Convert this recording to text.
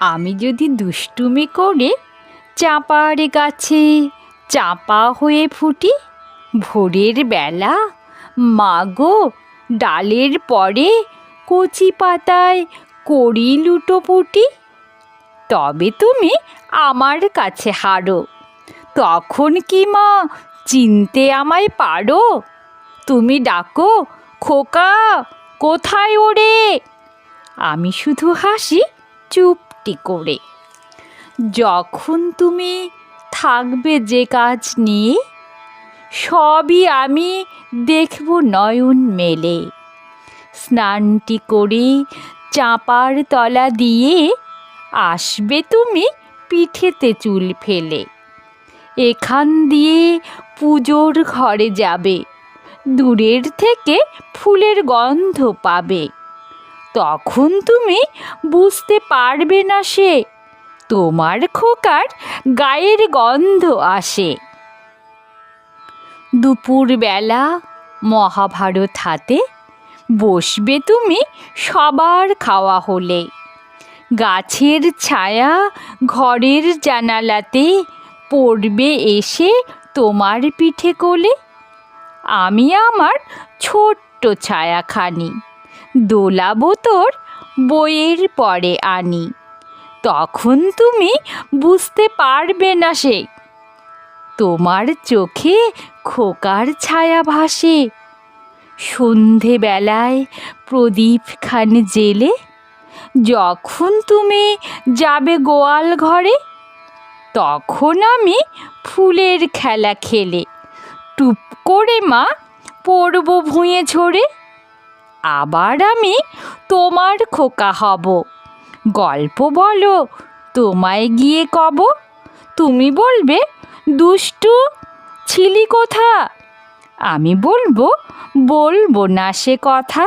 আমি যদি দুষ্টুমি করে চাঁপার গাছে চাঁপা হয়ে ফুটি, ভোরের বেলা মা গো ডালের পরে কচি পাতায় করি লুটোপুটি, তবে তুমি আমার কাছে হারো। তখন কি মা চিনতে আমায় পারো? তুমি ডাকো, খোকা কোথায় ওরে? আমি শুধু হাসি চুপটি করে। যখন তুমি থাকবে যে কাজ নিয়ে, সবই আমি দেখব নয়ন মেলে। স্নানটি করে চাঁপার তলা দিয়ে আসবে তুমি পিঠেতে চুল ফেলে। এখান দিয়ে পুজোর ঘরে যাবে, দূরের থেকে ফুলের গন্ধ পাবে। তখন তুমি বুঝতে পারবে না সে তোমার খোকার গায়ের গন্ধ আসে। দুপুরবেলা মহাভারত হাতে বসবে তুমি সবার খাওয়া হলে। গাছের ছায়া ঘরের জানালাতে পড়বে এসে তোমার পিঠে কোলে। আমি আমার ছোট্ট ছায়াখানি দোলাবো তোর বইয়ের পরে আনি। তখন তুমি বুঝতে পারবে না সে তোমার চোখে খোকার ছায়া ভাসে। সন্ধেবেলায় প্রদীপখান জেলে যখন তুমি যাবে গোয়াল ঘরে, তখন আমি ফুলের খেলা খেলে টুপ করে মা পড়ব ভুঁয়ে ঝরে। আবার আমি তোমার খোকা হব, গল্প বলো তোমায় গিয়ে কব। তুমি বলবে দুষ্টু ছিলি কোথা, আমি বলবো না সে কথা।